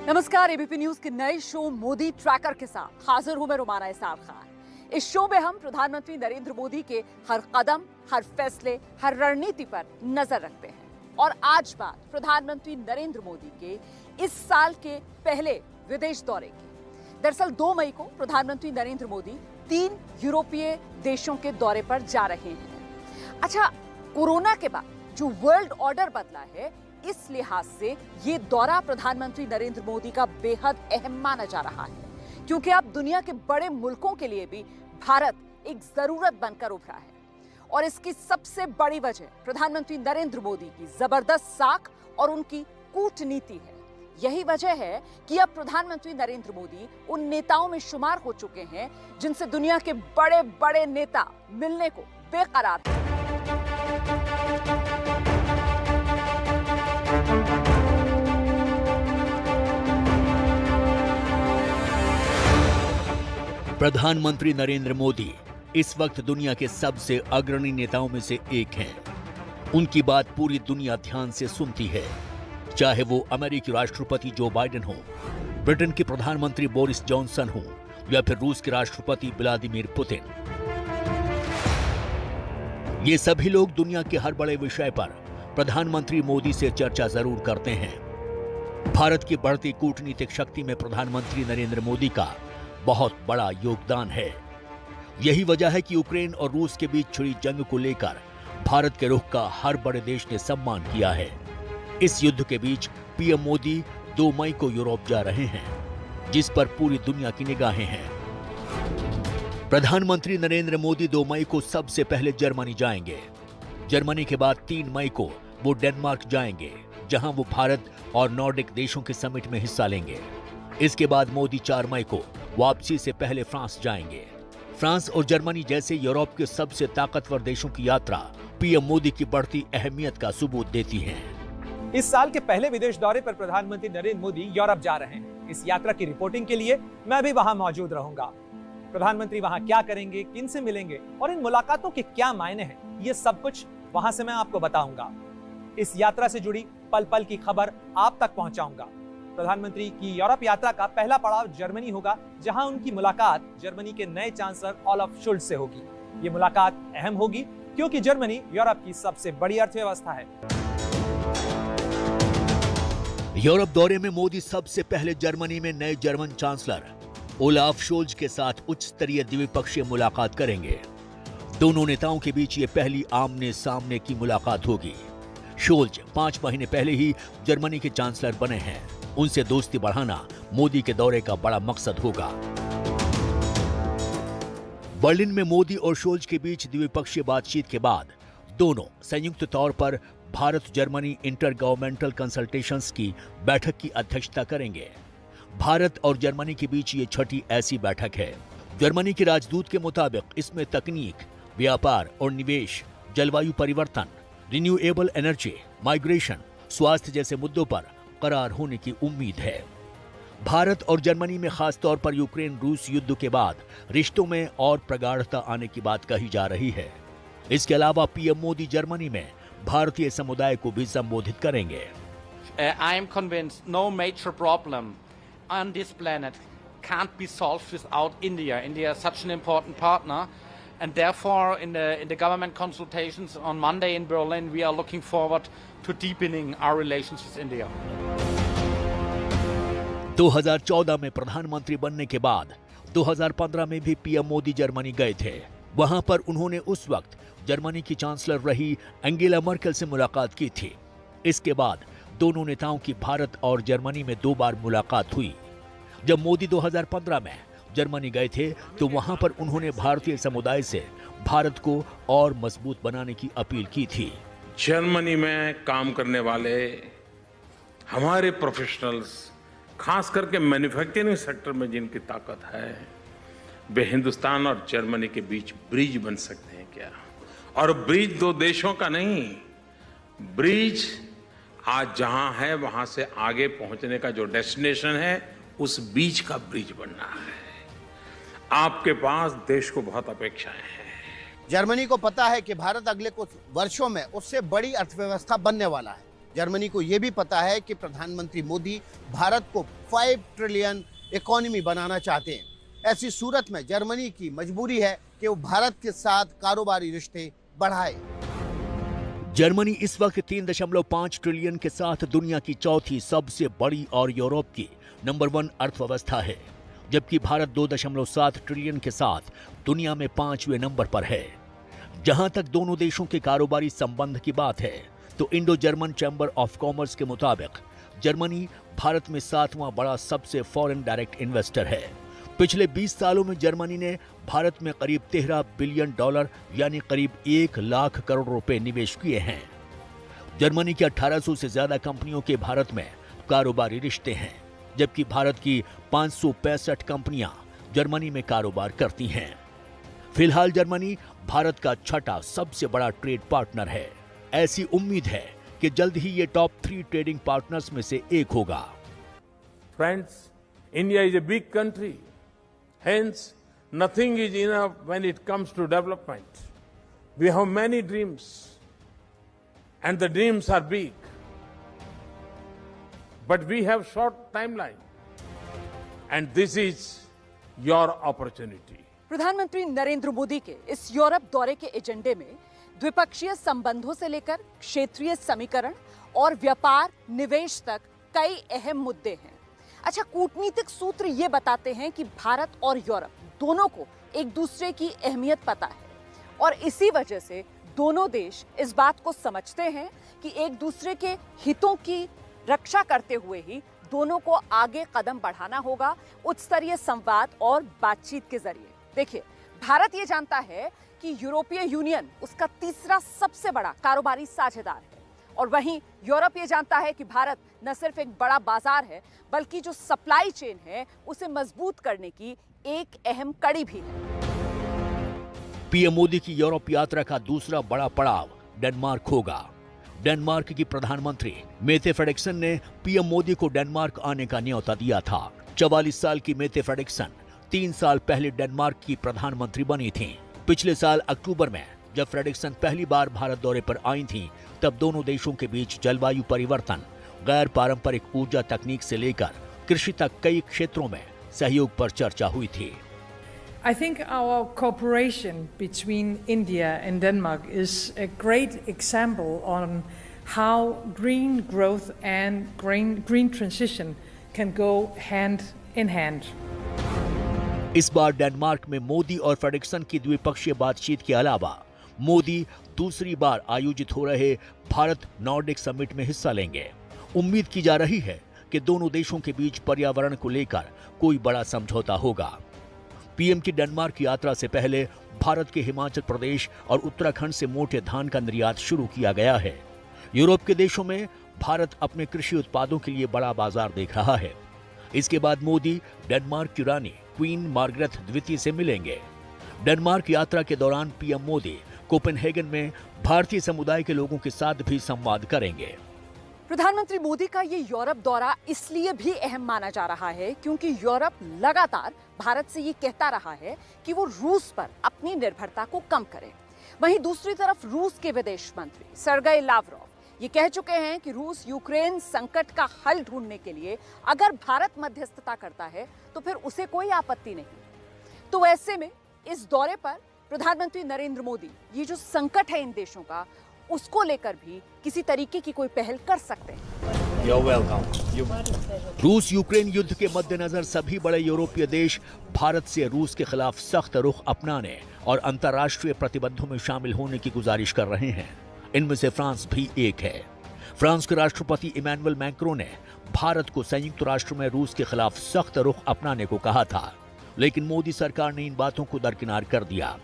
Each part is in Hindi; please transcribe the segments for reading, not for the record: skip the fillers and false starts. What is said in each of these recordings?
नमस्कार, एबीपी न्यूज के नए शो मोदी ट्रैकर के साथ हाजिर हूं मैं रुमाना इसार खान। इस शो में हम प्रधानमंत्री नरेंद्र मोदी के हर कदम, हर फैसले, हर रणनीति पर नजर रखते हैं। और आज बात प्रधानमंत्री नरेंद्र मोदी के इस साल के पहले विदेश दौरे की। दरअसल 2 मई को प्रधानमंत्री नरेंद्र मोदी 3 यूरोपीय देशों के दौरे पर जा रहे हैं। अच्छा, कोरोना के बाद जो वर्ल्ड ऑर्डर बदला है, इस लिहाज से ये दौरा प्रधानमंत्री नरेंद्र मोदी का बेहद अहम माना जा रहा है, क्योंकि अब दुनिया के बड़े मुल्कों के लिए भी भारत एक जरूरत बनकर उभरा है। और इसकी सबसे बड़ी वजह प्रधानमंत्री नरेंद्र मोदी की जबरदस्त साख और उनकी कूटनीति है। यही वजह है कि अब प्रधानमंत्री नरेंद्र मोदी उन नेताओं में शुमार हो चुके हैं जिनसे दुनिया के बड़े बड़े नेता मिलने को बेकरार हैं। प्रधानमंत्री नरेंद्र मोदी इस वक्त दुनिया के सबसे अग्रणी नेताओं में से एक हैं। उनकी बात पूरी दुनिया ध्यान से सुनती है, चाहे वो अमेरिकी राष्ट्रपति जो बाइडेन हो, ब्रिटेन के प्रधानमंत्री बोरिस जॉनसन हो या फिर रूस के राष्ट्रपति व्लादिमीर पुतिन। ये सभी लोग दुनिया के हर बड़े विषय पर प्रधानमंत्री मोदी से चर्चा जरूर करते हैं। भारत की बढ़ती कूटनीतिक शक्ति में प्रधानमंत्री नरेंद्र मोदी का बहुत बड़ा योगदान है। यही वजह है कि यूक्रेन और रूस के बीच छिड़ी जंग को लेकर भारत के रुख का हर बड़े देश ने सम्मान किया है। इस युद्ध के बीच पीएम मोदी 2 मई को यूरोप जा रहे हैं, जिस पर पूरी दुनिया की निगाहें हैं। प्रधानमंत्री नरेंद्र मोदी 2 मई को सबसे पहले जर्मनी जाएंगे। जर्मनी के बाद 3 मई को वो डेनमार्क जाएंगे, जहां वो भारत और नॉर्डिक देशों के समिट में हिस्सा लेंगे। इसके बाद मोदी 4 मई को वापसी से पहले फ्रांस जाएंगे। फ्रांस और जर्मनी जैसे यूरोप के सबसे ताकतवर देशों की यात्रा पीएम मोदी की बढ़ती अहमियत का सबूत देती है। इस साल के पहले विदेश दौरे पर प्रधानमंत्री नरेंद्र मोदी यूरोप जा रहे हैं। इस यात्रा की रिपोर्टिंग के लिए मैं भी वहां मौजूद रहूंगा। प्रधानमंत्री वहां क्या करेंगे, किन से मिलेंगे और इन मुलाकातों के क्या मायने हैं, ये सब कुछ वहां से मैं आपको बताऊंगा। इस यात्रा से जुड़ी पल पल की खबर आप तक पहुंचाऊंगा। प्रधानमंत्री की यूरोप यात्रा का पहला पड़ाव जर्मनी होगा, जहां उनकी मुलाकात जर्मनी के नए चांसलर ओलाफ शोल्ट्ज से होगी। ये मुलाकात अहम होगी क्योंकि जर्मनी यूरोप की सबसे बड़ी अर्थव्यवस्था है। यूरोप दौरे में मोदी सबसे पहले जर्मनी में नए जर्मन चांसलर ओलाफ शोल्ट्ज के साथ उच्च स्तरीय द्विपक्षीय मुलाकात करेंगे। दोनों नेताओं के बीच ये पहली आमने सामने की मुलाकात होगी। शोल्ट्ज 5 महीने पहले ही जर्मनी के चांसलर बने हैं। उनसे दोस्ती बढ़ाना मोदी के दौरे का बड़ा मकसद होगा। बर्लिन में मोदी और शोल्ट्ज के बीच द्विपक्षीय बातचीत के बाद दोनों संयुक्त तौर पर Bharat Germany inter governmental consultations की बैठक की अध्यक्षता करेंगे। भारत और जर्मनी के बीच ये 6ठी ऐसी बैठक है। जर्मनी के राजदूत के मुताबिक इसमें तकनीक, व्यापार और निवेश, जलवायु परिवर्तन, रिन्यूएबल एनर्जी, माइग्रेशन, स्वास्थ्य जैसे मुद्दों पर करार होने की उम्मीद है। भारत और जर्मनी में खास तौर पर यूक्रेन रूस युद्ध के बाद रिश्तों में और प्रगाढ़ता आने की बात कही जा रही है। इसके अलावा पीएम मोदी जर्मनी में भारतीय समुदाय को भी संबोधित करेंगे। I am convinced no major problem on this planet can't be solved without India. India is such an important partner, and therefore, in the government consultations on Monday in Berlin, we are looking forward to deepening our relations with India. 2014 में प्रधानमंत्री बनने के बाद 2015 में भी पीएम मोदी जर्मनी गए थे। वहां पर उन्होंने उस वक्त जर्मनी की चांसलर रही एंगेला मर्केल से मुलाकात की थी। इसके बाद दोनों नेताओं की भारत और जर्मनी में 2 बार मुलाकात हुई। जब मोदी 2015 में जर्मनी गए थे तो वहां पर उन्होंने भारतीय समुदाय से भारत को और मजबूत बनाने की अपील की थी। जर्मनी में काम करने वाले हमारे प्रोफेशनल्स, खास करके मैन्युफैक्चरिंग सेक्टर में जिनकी ताकत है, वे हिंदुस्तान और जर्मनी के बीच ब्रिज बन सकते हैं क्या? और ब्रिज 2 देशों का नहीं, ब्रिज आज जहां है वहां से आगे पहुंचने का जो डेस्टिनेशन है, उस बीच का ब्रिज बनना है। आपके पास देश को बहुत अपेक्षाएं हैं। जर्मनी को पता है कि भारत अगले कुछ वर्षों में उससे बड़ी अर्थव्यवस्था बनने वाला है। जर्मनी को यह भी पता है कि प्रधानमंत्री मोदी भारत को 5 ट्रिलियन इकोनॉमी बनाना चाहते हैं। ऐसी सूरत में जर्मनी की मजबूरी है कि वो भारत के साथ कारोबारी रिश्ते बढ़ाए। जर्मनी इस वक्त 3.5 ट्रिलियन के साथ दुनिया की चौथी सबसे बड़ी और यूरोप की नंबर 1 अर्थव्यवस्था है, जबकि भारत 2.7 ट्रिलियन के साथ दुनिया में 5वें नंबर पर है। जहां तक दोनों देशों के कारोबारी संबंध की बात है तो Indo German chamber of commerce के मुताबिक जर्मनी भारत में 7वां बड़ा सबसे फॉरेन डायरेक्ट इन्वेस्टर है। पिछले 20 सालों में जर्मनी ने भारत में करीब $13 बिलियन यानी करीब 1 लाख करोड़ रुपए निवेश किए हैं। जर्मनी की 1800 से ज्यादा कंपनियों के भारत में कारोबारी रिश्ते हैं, जबकि भारत की 565 कंपनियां जर्मनी में कारोबार करती हैं। फिलहाल जर्मनी भारत का छठा सबसे बड़ा ट्रेड पार्टनर है। ऐसी उम्मीद है कि जल्द ही ये टॉप 3 ट्रेडिंग पार्टनर्स में से एक होगा। Friends, India is a big country. Hence, nothing is enough when it comes to development. We have many dreams, and the dreams are big. But we have short timeline, and this is your opportunity. प्रधानमंत्री नरेंद्र मोदी के इस यूरोप दौरे के एजेंडे में द्विपक्षीय संबंधों से लेकर क्षेत्रीय समीकरण और व्यापार निवेश तक कई अहम मुद्दे हैं। अच्छा, कूटनीतिक सूत्र ये बताते हैं कि भारत और यूरोप दोनों को एक दूसरे की अहमियत पता है और इसी वजह से दोनों देश इस बात को समझते हैं कि एक दूसरे के हितों की रक्षा करते हुए ही दोनों को आगे कदम बढ़ाना होगा उच्च स्तरीय संवाद और बातचीत के जरिए। देखिए, भारत ये जानता है कि यूरोपीय यूनियन उसका तीसरा सबसे बड़ा कारोबारी साझेदार है और वहीं यूरोप ये जानता है कि भारत न सिर्फ एक बड़ा बाजार है बल्कि जो सप्लाई चेन है उसे मजबूत करने की एक अहम कड़ी भी है। पीएम मोदी की यूरोप यात्रा का दूसरा बड़ा पड़ाव डेनमार्क होगा। डेनमार्क की प्रधानमंत्री मेटे फ्रेडरिक्सन ने पीएम मोदी को डेनमार्क आने का न्योता दिया था। 44 साल की मेटे फ्रेडरिक्सन 3 साल पहले डेनमार्क की प्रधानमंत्री बनी थी। पिछले साल अक्टूबर में जब फ्रेडरिक्सन पहली बार भारत दौरे पर आई थी, तब दोनों देशों के बीच जलवायु परिवर्तन, गैर पारंपरिक ऊर्जा तकनीक से लेकर कृषि तक कई क्षेत्रों में सहयोग पर चर्चा हुई थी। I think our cooperation between India and Denmark is a great example on how green growth and green transition can go hand in hand. इस बार डेनमार्क में मोदी और फ्रेडरिक्सन की द्विपक्षीय बातचीत के अलावा मोदी दूसरी बार आयोजित हो रहे भारत नॉर्डिक समिट में हिस्सा लेंगे। उम्मीद की जा रही है कि दोनों देशों के बीच पर्यावरण को लेकर कोई बड़ा समझौता होगा। पीएम की डेनमार्क यात्रा से पहले भारत के हिमाचल प्रदेश और उत्तराखंड से मोटे धान का निर्यात शुरू किया गया है। यूरोप के देशों में भारत अपने कृषि उत्पादों के लिए बड़ा बाजार देख रहा है। इसके बाद मोदी डेनमार्क की रानी क्वीन मार्गरेट द्वितीय से मिलेंगे। डेनमार्क यात्रा के दौरान पीएम मोदी कोपेनहेगन में भारतीय समुदाय के लोगों के साथ भी संवाद करेंगे। प्रधानमंत्री मोदी का ये यूरोप दौरा इसलिए भी अहम माना जा रहा है क्योंकि यूरोप लगातार भारत से ये कहता रहा है कि वो रूस पर अपनी निर्भरता को कम करे। वहीं दूसरी तरफ रूस के विदेश मंत्री सर्गेई लावरोव ये कह चुके हैं कि रूस यूक्रेन संकट का हल ढूंढने के लिए अगर भारत मध्यस्थता करता है तो फिर उसे कोई आपत्ति नहीं। तो ऐसे में इस दौरे पर प्रधानमंत्री नरेंद्र मोदी ये जो संकट है इन देशों का उसको लेकर भी किसी तरीके की कोई पहल कर सकते हैं। रूस यूक्रेन युद्ध के मद्देनजर सभी बड़े यूरोपीय देश भारत से रूस के खिलाफ सख्त रुख अपनाने और अंतर्राष्ट्रीय प्रतिबंधों में शामिल होने की गुजारिश कर रहे हैं। इनमें से फ्रांस भी एक है। फ्रांस के राष्ट्रपति इमैनुअल मैक्रों ने भारत को संयुक्त राष्ट्र में रूस के खिलाफ सख्त रुख अपनाने को कहा था, लेकिन मोदी सरकार ने इन बातों को दरकिनार कर दिया।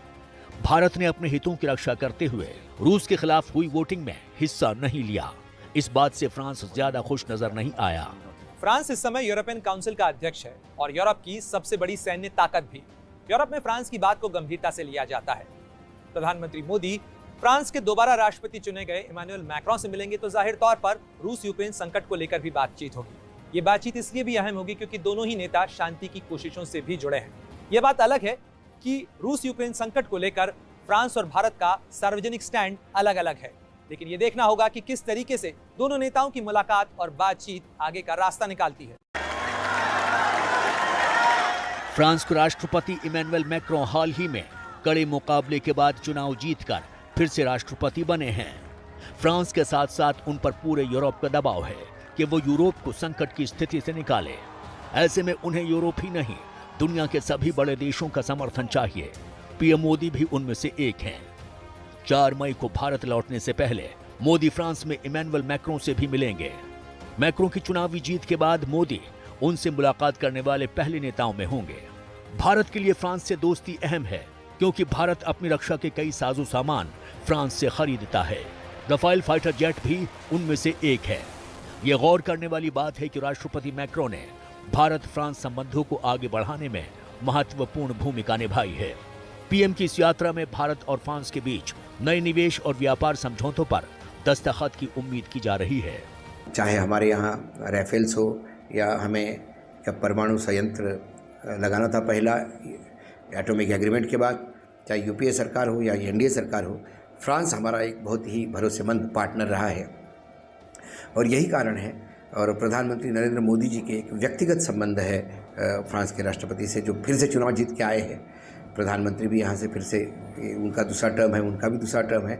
भारत ने अपने हितों की रक्षा करते हुए रूस के खिलाफ हुई वोटिंग में हिस्सा नहीं लिया। इस बात से फ्रांस ज्यादा खुश नजर नहीं आया। फ्रांस इस समय यूरोपियन काउंसिल का अध्यक्ष है और यूरोप की सबसे बड़ी सैन्य ताकत भी। यूरोप में फ्रांस की बात को गंभीरता से लिया जाता है। प्रधानमंत्री मोदी फ्रांस के दोबारा राष्ट्रपति चुने गए इमैनुअल मैक्रों से मिलेंगे तो जाहिर तौर पर रूस यूक्रेन संकट को लेकर भी बातचीत होगी। ये बातचीत इसलिए भी अहम होगी क्योंकि दोनों ही नेता शांति की कोशिशों से भी जुड़े हैं। ये बात अलग है कि रूस यूक्रेन संकट को लेकर फ्रांस और भारत का सार्वजनिक स्टैंड अलग अलग है, लेकिन ये देखना होगा कि किस तरीके से दोनों नेताओं की मुलाकात और बातचीत आगे का रास्ता निकालती है। फ्रांस के राष्ट्रपति इमैनुअल मैक्रों हाल ही में कड़े मुकाबले के बाद चुनाव जीतकर फिर से राष्ट्रपति बने हैं। फ्रांस के साथ साथ उन पर पूरे यूरोप का दबाव है कि वो यूरोप को संकट की स्थिति से निकाले। ऐसे में उन्हें यूरोप ही नहीं, दुनिया के सभी बड़े देशों का समर्थन चाहिए। पीएम मोदी भी उनमें से एक हैं। 4 मई को भारत लौटने से पहले मोदी फ्रांस में इमैनुअल मैक्रों से भी मिलेंगे। मैक्रों की चुनावी जीत के बाद मोदी उनसे मुलाकात करने वाले पहले नेताओं में होंगे। भारत के लिए फ्रांस से दोस्ती अहम है क्योंकि भारत अपनी रक्षा के कई साजो सामान फ्रांस से खरीदता है। रफाल फाइटर जेट भी उनमें से एक है। यह गौर करने वाली बात है कि राष्ट्रपति मैक्रों ने भारत फ्रांस संबंधों को आगे बढ़ाने में महत्वपूर्ण भूमिका निभाई है। पीएम की इस यात्रा में भारत और फ्रांस के बीच नए निवेश और व्यापार समझौतों पर दस्तखत की उम्मीद की जा रही है। चाहे हमारे यहाँ राफेल्स हो या हमें परमाणु संयंत्र लगाना था पहला एटॉमिक एग्रीमेंट के बाद, चाहे यूपीए सरकार हो या एनडीए सरकार हो, फ्रांस हमारा एक बहुत ही भरोसेमंद पार्टनर रहा है। और यही कारण है, और प्रधानमंत्री नरेंद्र मोदी जी के एक व्यक्तिगत संबंध है फ्रांस के राष्ट्रपति से, जो फिर से चुनाव जीत के आए हैं। प्रधानमंत्री भी यहाँ से फिर से, उनका दूसरा टर्म है, उनका भी दूसरा टर्म है,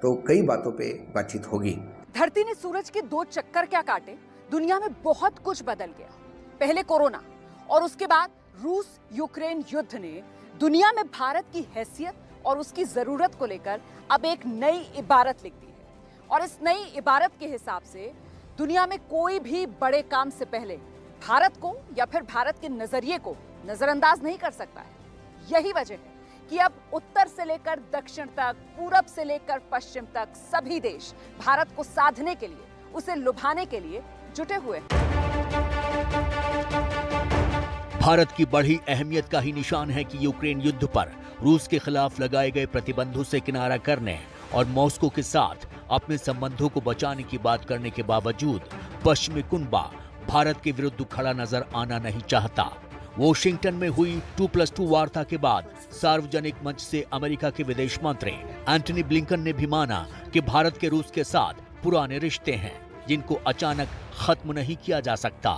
तो कई बातों पे बातचीत होगी। धरती ने सूरज के 2 चक्कर क्या काटे, दुनिया में बहुत कुछ बदल गया। पहले कोरोना और उसके बाद रूस यूक्रेन युद्ध ने दुनिया में भारत की हैसियत और उसकी जरूरत को लेकर अब एक नई इबारत लिख दी है। और इस नई इबारत के हिसाब से दुनिया में कोई भी बड़े काम से पहले भारत को या फिर भारत के नजरिए को नजरअंदाज नहीं कर सकता है। यही वजह है कि अब उत्तर से लेकर दक्षिण तक, पूरब से लेकर पश्चिम तक सभी देश भारत को साधने के लिए, उसे लुभाने के लिए जुटे हुए हैं। भारत की बढ़ी अहमियत का ही निशान है कि यूक्रेन युद्ध पर रूस के खिलाफ लगाए गए प्रतिबंधों से किनारा करने और मॉस्को के साथ अपने संबंधों को बचाने की बात करने के बावजूद पश्चिमी कुनबा भारत के विरुद्ध खड़ा नजर आना नहीं चाहता। वॉशिंगटन में हुई 2+2 वार्ता के बाद सार्वजनिक मंच से अमेरिका के विदेश मंत्री एंटनी ब्लिंकन ने भी माना कि भारत के रूस के साथ पुराने रिश्ते हैं जिनको अचानक खत्म नहीं किया जा सकता।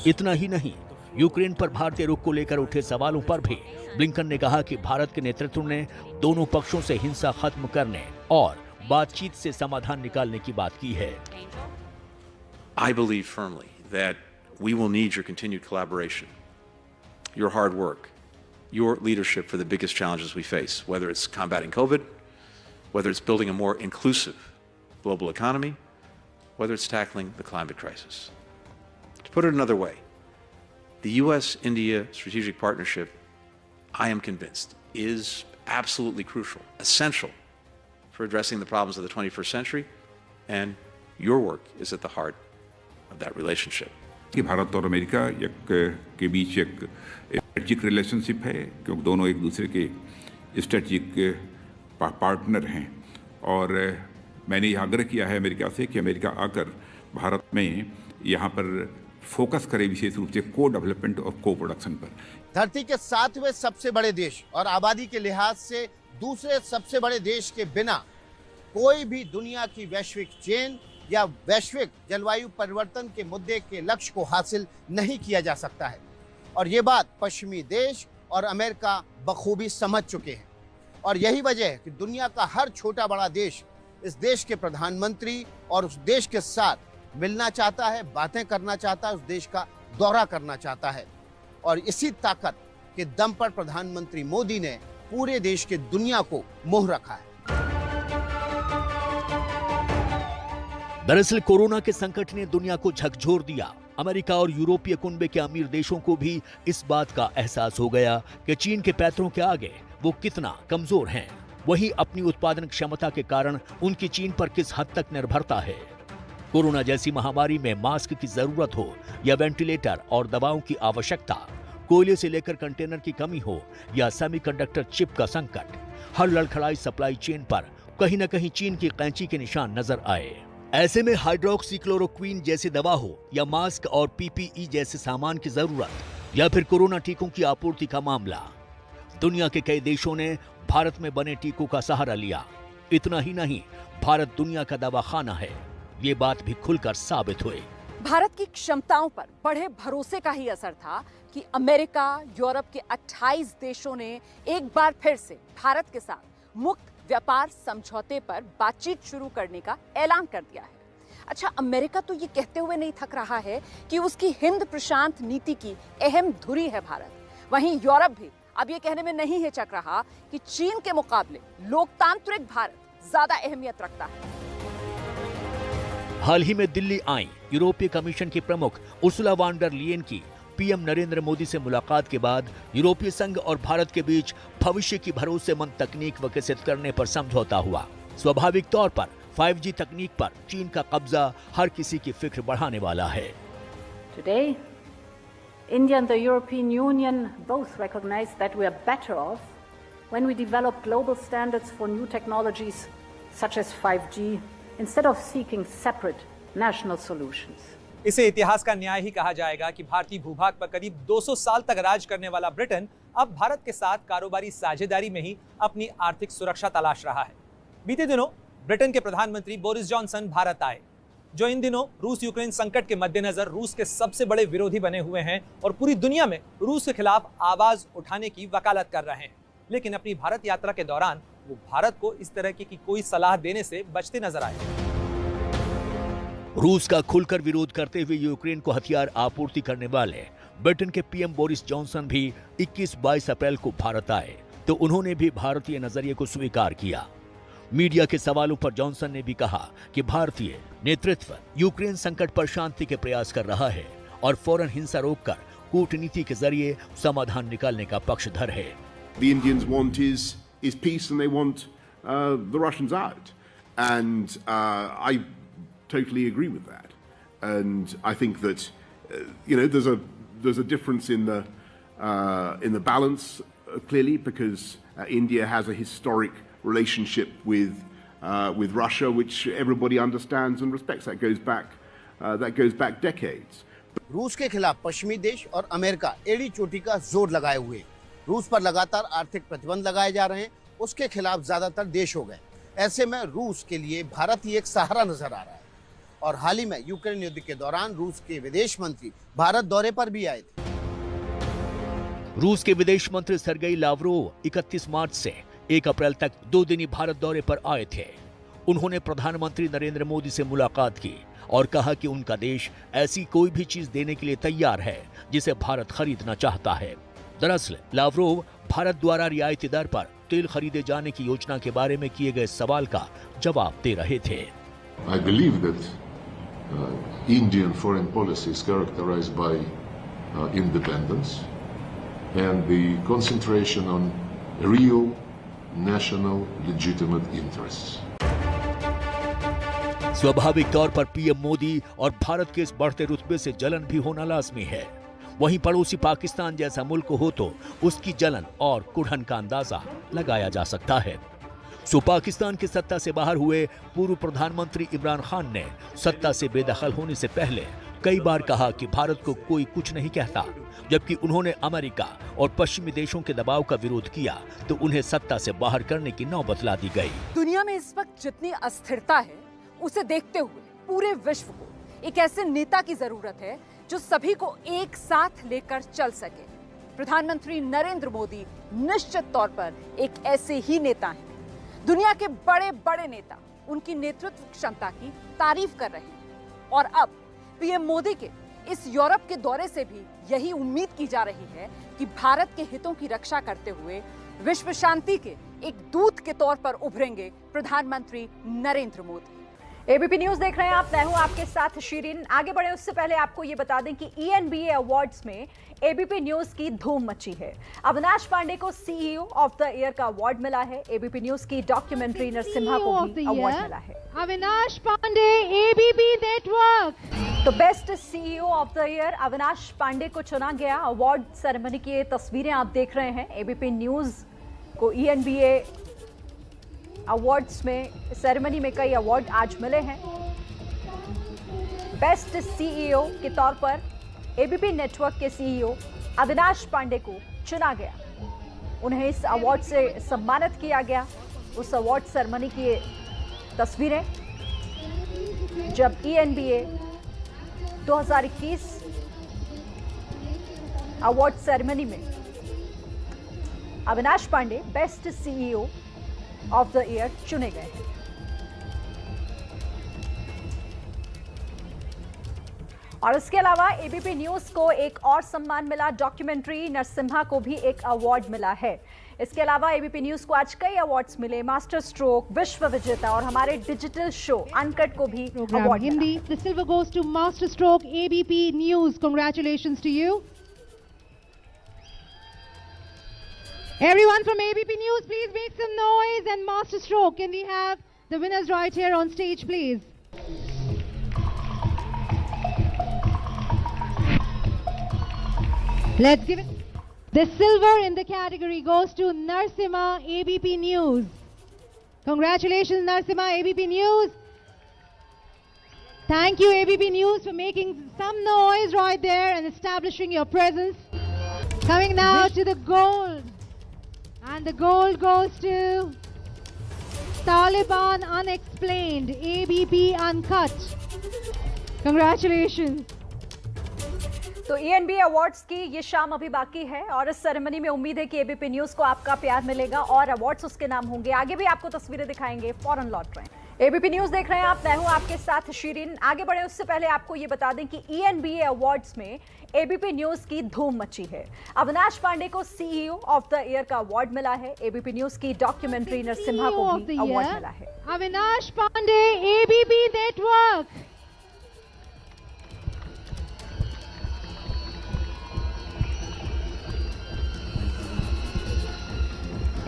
इतना ही नहीं, यूक्रेन पर भारतीय रुख को लेकर उठे सवालों पर भी ब्लिंकन ने कहा कि भारत के नेतृत्व ने दोनों पक्षों से हिंसा खत्म करने और बातचीत से समाधान निकालने की बात की है। I believe firmly that we will need your continued collaboration, your hard work, your leadership for the biggest challenges we face, whether it's combating COVID, whether it's building a more inclusive global economy, whether it's tackling the climate crisis. To put it another way, the U.S.-India strategic partnership, I am convinced, is absolutely crucial, essential for addressing the problems of the 21st century, and your work is at the heart of that relationship. कि भारत और अमेरिका के बीच एक स्ट्रेटजिक रिलेशनशिप है, क्योंकि दोनों एक दूसरे के स्ट्रेटजिक पार्टनर हैं। और मैंने यह आग्रह किया है अमेरिका से कि अमेरिका आकर भारत में यहाँ पर फोकस करे विशेष रूप से को डेवलपमेंट और को प्रोडक्शन पर। धरती के 7वें सबसे बड़े देश और आबादी के लिहाज से दूसरे सबसे बड़े देश के बिना कोई भी दुनिया की वैश्विक चेन या वैश्विक जलवायु परिवर्तन के मुद्दे के लक्ष्य को हासिल नहीं किया जा सकता है। और ये बात पश्चिमी देश और अमेरिका बखूबी समझ चुके हैं। और यही वजह है कि दुनिया का हर छोटा बड़ा देश इस देश के प्रधानमंत्री और उस देश के साथ मिलना चाहता है, बातें करना चाहता है, उस देश का दौरा करना चाहता है। और इसी ताकत के दम पर प्रधानमंत्री मोदी ने पूरे देश के दुनिया को मोह रखा है। दरअसल कोरोना के संकट ने दुनिया को झकझोर दिया। अमेरिका और यूरोपीय कुनबे के अमीर देशों को भी इस बात का एहसास हो गया कि चीन के पैतरों के आगे वो कितना कमजोर हैं। वहीं अपनी उत्पादन क्षमता के कारण उनकी चीन पर किस हद तक निर्भरता है। कोरोना जैसी महामारी में मास्क की जरूरत हो या वेंटिलेटर और दवाओं की आवश्यकता, कोयले से लेकर कंटेनर की कमी हो या सेमीकंडक्टर चिप का संकट, हर लड़खड़ाई सप्लाई चेन पर कहीं न कहीं चीन की कैंची के निशान नजर आए। ऐसे में हाइड्रोक्सीक्लोरोक्वीन जैसी दवा हो या मास्क और पीपीई जैसे सामान की जरूरत या फिर कोरोना टीकों की आपूर्ति का मामला, दुनिया के कई देशों ने भारत में बने टीकों का सहारा लिया। इतना ही नहीं, भारत दुनिया का दवाखाना है, ये बात भी खुलकर साबित हुई। भारत की क्षमताओं पर बड़े भरोसे का ही असर था कि अमेरिका, यूरोप के 28 देशों ने एक बार फिर से भारत के साथ मुक्त व्यापार समझौते पर बातचीत शुरू करने का ऐलान कर दिया है। अच्छा, अमेरिका तो ये कहते हुए नहीं थक रहा है कि उसकी हिंद प्रशांत नीति की अहम धुरी है भारत। वहीं यूरोप भी अब ये कहने में नहीं हिचक रहा कि चीन के मुकाबले लोकतांत्रिक भारत ज्यादा अहमियत रखता है। हाल ही में दिल्ली आई यूरोपीय कमीशन की प्रमुख उर्सुला वॉन डर लियन की पीएम नरेंद्र मोदी से मुलाकात के बाद यूरोपीय संघ और भारत के बीच भविष्य की भरोसेमंद तकनीक विकसित करने पर समझौता हुआ। स्वाभाविक तौर पर 5G तकनीक पर चीन का कब्जा हर किसी की फिक्र बढ़ाने वाला है। Today, India and the European Union both recognize that we are better off when we develop global standards for new technologies such as 5G instead of seeking separate national solutions. इसे इतिहास का न्याय ही कहा जाएगा कि भारतीय भूभाग पर करीब 200 साल तक राज करने वाला ब्रिटेन अब भारत के साथ कारोबारी साझेदारी में ही अपनी आर्थिक सुरक्षा तलाश रहा है। बीते दिनों ब्रिटेन के प्रधानमंत्री बोरिस जॉनसन भारत आए, जो इन दिनों रूस यूक्रेन संकट के मद्देनजर रूस के सबसे बड़े विरोधी बने हुए हैं और पूरी दुनिया में रूस के खिलाफ आवाज उठाने की वकालत कर रहे हैं। लेकिन अपनी भारत यात्रा के दौरान वो भारत को इस तरह की कोई सलाह देने से बचते नजर आए। रूस का खुलकर विरोध करते हुए यूक्रेन को हथियार आपूर्ति करने वाले ब्रिटेन के पीएम बोरिस जॉनसन भी 21-22 अप्रैल को भारत आए तो उन्होंने भी भारतीय नजरिए को स्वीकार किया। मीडिया के सवालों पर जॉनसन ने भी कहा कि भारतीय नेतृत्व यूक्रेन संकट पर शांति के प्रयास कर रहा है और फौरन हिंसा रोककर कूटनीति के जरिए समाधान निकालने का पक्षधर है। The Indians want is peace and they want the Russians out, and I totally agree with that. And I think that there's a difference in the balance clearly, because India has a historic relationship with Russia, which everybody understands and respects. That goes back decades. रूस के खिलाफ पश्चिमी देश और अमेरिका एड़ी चोटी का जोर लगाए हुए, रूस पर लगातार आर्थिक प्रतिबंध लगाए जा रहे हैं, उसके खिलाफ ज्यादातर देश हो गए। ऐसे में रूस के लिए भारत ही एक सहारा नजर आ रहा है। और हाल ही में यूक्रेन युद्ध के दौरान रूस के विदेश मंत्री भारत दौरे पर भी आए थे। रूस के विदेश मंत्री सर्गेई लावरोव 31 मार्च से 1 अप्रैल तक 2 दिनी भारत दौरे पर आए थे। उन्होंने प्रधानमंत्री नरेंद्र मोदी से मुलाकात की और कहा कि उनका देश ऐसी कोई भी चीज देने के लिए तैयार है जिसे भारत खरीदना चाहता है। दरअसल लावरोव भारत द्वारा रियायती दर पर तेल खरीदे जाने की योजना के बारे में किए गए सवाल का जवाब दे रहे थे। I believe that Indian foreign policy is characterized by independence and the concentration on real national legitimate interests. स्वाभाविक तौर पर पीएम मोदी और भारत के इस बढ़ते रुतबे से जलन भी होना लाजमी है। वहीं पड़ोसी पाकिस्तान जैसा मुल्क हो तो उसकी जलन और कुढ़न का अंदाजा लगाया जा सकता है। पाकिस्तान की सत्ता से बाहर हुए पूर्व प्रधानमंत्री इमरान खान ने सत्ता से बेदखल होने से पहले कई बार कहा कि भारत को कोई कुछ नहीं कहता, जबकि उन्होंने अमेरिका और पश्चिमी देशों के दबाव का विरोध किया तो उन्हें सत्ता से बाहर करने की नौबत ला दी गई। दुनिया में इस वक्त जितनी अस्थिरता है, उसे देखते हुए पूरे विश्व को एक ऐसे नेता की जरूरत है जो सभी को एक साथ लेकर चल सके। प्रधानमंत्री नरेंद्र मोदी निश्चित तौर पर एक ऐसे ही नेता हैं। दुनिया के बड़े बड़े नेता उनकी नेतृत्व क्षमता की तारीफ कर रहे हैं और अब पीएम मोदी के इस यूरोप के दौरे से भी यही उम्मीद की जा रही है कि भारत के हितों की रक्षा करते हुए विश्व शांति के एक दूत के तौर पर उभरेंगे प्रधानमंत्री नरेंद्र मोदी। एबीपी न्यूज देख रहे हैं आप, मैं हूं आपके साथ शिरीन। आगे बढ़े उससे पहले आपको ये बता दें कि ENBA अवार्ड्स में एबीपी न्यूज की धूम मची है। अविनाश पांडे को CEO ऑफ द ईयर का अवार्ड मिला है। एबीपी न्यूज की डॉक्यूमेंट्री नरसिम्हा को भी अवार्ड मिला है। अविनाश पांडे, एबीपी नेटवर्क। तो best CEO of the year Avinash Pandey को चुना गया। अवार्ड सेरेमनी की ये तस्वीरें आप देख रहे हैं। एबीपी न्यूज को ENBA अवार्ड्स में सेरेमनी में कई अवार्ड आज मिले हैं। बेस्ट CEO के तौर पर एबीपी नेटवर्क के CEO अविनाश पांडे को चुना गया। उन्हें इस अवार्ड से सम्मानित किया गया। उस अवार्ड सेरेमनी की तस्वीरें जब ENBA 2021 अवार्ड सेरेमनी में Avinash Pande best CEO of the year चुने गए हैं। और इसके अलावा ABP न्यूज को एक और सम्मान मिला, डॉक्यूमेंट्री नरसिम्हा को भी एक अवार्ड मिला है। इसके अलावा ABP न्यूज को आज कई अवार्ड्स मिले, मास्टर स्ट्रोक, विश्व विजेता और हमारे डिजिटल शो अनकट को भी award Hindi. The silver goes to Master Stroke ABP News. Congratulations to you. Everyone from ABP News, please make some noise. And Master Stroke, can we have the winners right here on stage, please? Let's give it. The silver in the category goes to Narasimha ABP News. Congratulations, Narasimha ABP News. Thank you, ABP News, for making some noise right there and establishing your presence. Coming now to the gold. And the gold goes to Taliban Unexplained, ABP Uncut. Congratulations. तो ENBA अवार्ड्स की ये शाम अभी बाकी है और इस सेरेमनी में उम्मीद है कि ABP न्यूज को आपका प्यार मिलेगा और अवार्ड्स उसके नाम होंगे। आगे भी आपको तस्वीरें दिखाएंगे, फौरन लौट रहे हैं। ABP न्यूज देख रहे हैं आप, मैं हूं आपके साथ शीरिन। आगे बढ़े उससे पहले आपको ये बता दें कि ENBA अवार्ड्स में ABP न्यूज की धूम मची है। अविनाश पांडे को CEO ऑफ द ईयर का अवार्ड मिला है। ABP न्यूज की डॉक्यूमेंट्री नरसिम्हा को भी अवार्ड मिला है। Avinash Pande, ABP network.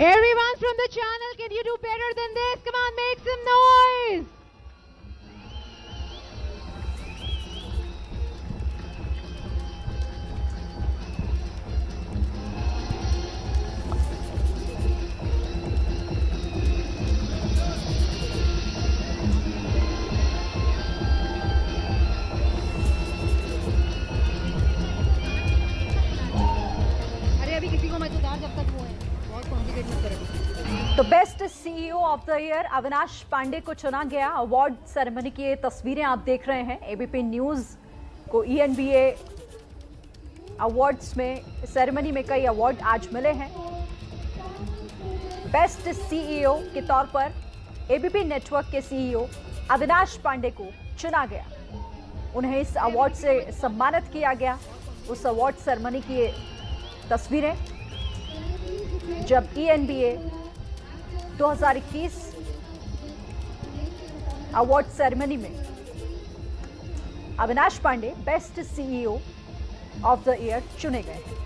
Everyone from the channel, can you do better than this? Come on, make some noise. अरे अभी किसी को मैं तो जब तक वो है तो best CEO of the year Avinash Pandey को चुना गया। अवार्ड सेरेमनी की ये तस्वीरें आप देख रहे हैं। ABP न्यूज को ENBA अवार्ड्स में सेरेमनी में कई अवार्ड आज मिले हैं। बेस्ट CEO के तौर पर ABP नेटवर्क के CEO अविनाश पांडे को चुना गया। उन्हें इस अवार्ड से सम्मानित किया गया। उस अवार्ड सेरेमनी की ये तस्वीरें जब ENBA 2021 अवार्ड सेरेमनी में Avinash Pande best CEO of the year चुने गए हैं।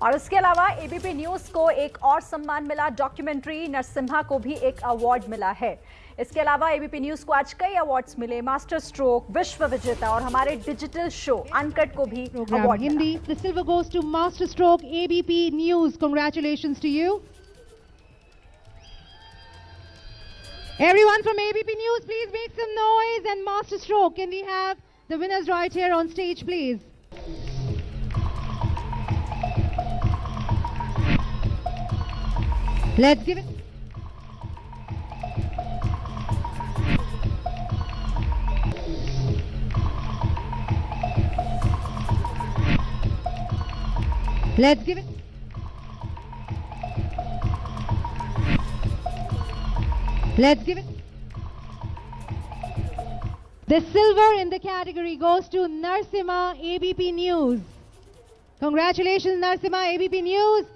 और इसके अलावा ABP न्यूज को एक और सम्मान मिला, डॉक्यूमेंट्री नरसिम्हा को भी एक अवार्ड मिला है। इसके अलावा ABP न्यूज को आज कई अवार्ड्स मिले, मास्टर स्ट्रोक, विश्व विजेता और हमारे डिजिटल शो अनकट को भी award Hindi. The silver goes to Master Stroke ABP News. Congratulations to you. Everyone from ABP News, please make some noise. And Master Stroke, can we have the winners right here on stage, please? Let's give it. Let's give it. Let's give it. The silver in the category goes to Narasimha ABP News. Congratulations, Narasimha ABP News.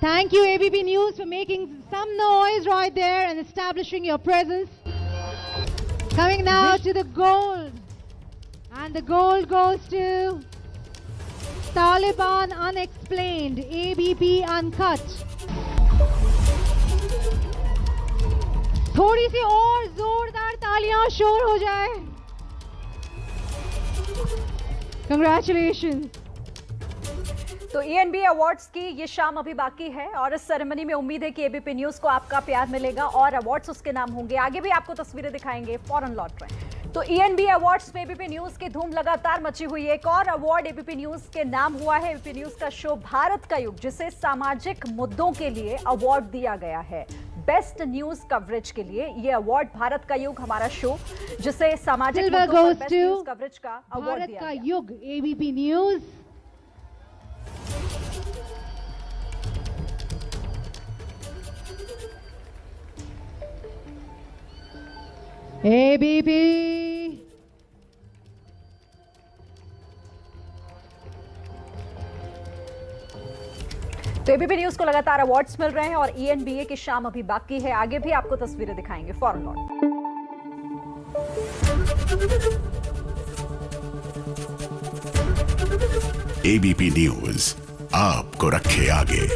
Thank you, ABP News, for making some noise right there and establishing your presence. Coming now to the gold. And the gold goes to Taliban Unexplained, ABP Uncut. थोड़ी सी और जोरदार तालियां शोर हो जाए। Congratulations. तो ENB अवार्ड्स की ये शाम अभी बाकी है और इस सेरेमनी में उम्मीद है कि एबीपी न्यूज को आपका प्यार मिलेगा और अवार्ड्स उसके नाम होंगे। आगे भी आपको तस्वीरें दिखाएंगे, फौरन लौट रहे हैं। तो ENB अवार्ड्स में एबीपी न्यूज की धूम लगातार मची हुई है। एक और अवार्ड एबीपी न्यूज के नाम हुआ है। एबीपी न्यूज का शो भारत का युग, जिसे सामाजिक मुद्दों के लिए अवार्ड दिया गया है। बेस्ट न्यूज कवरेज के लिए ये अवार्ड भारत का युग, हमारा शो, जिसे सामाजिक मुद्दों पर बेस्ट न्यूज कवरेज का अवार्ड दिया गया। भारत का युग एबीपी न्यूज। ABP तो एबीपी न्यूज को लगातार अवार्ड्स मिल रहे हैं और ENBA की शाम अभी बाकी है। आगे भी आपको तस्वीरें दिखाएंगे, फौरन लौट। ABP न्यूज आपको रखे आगे।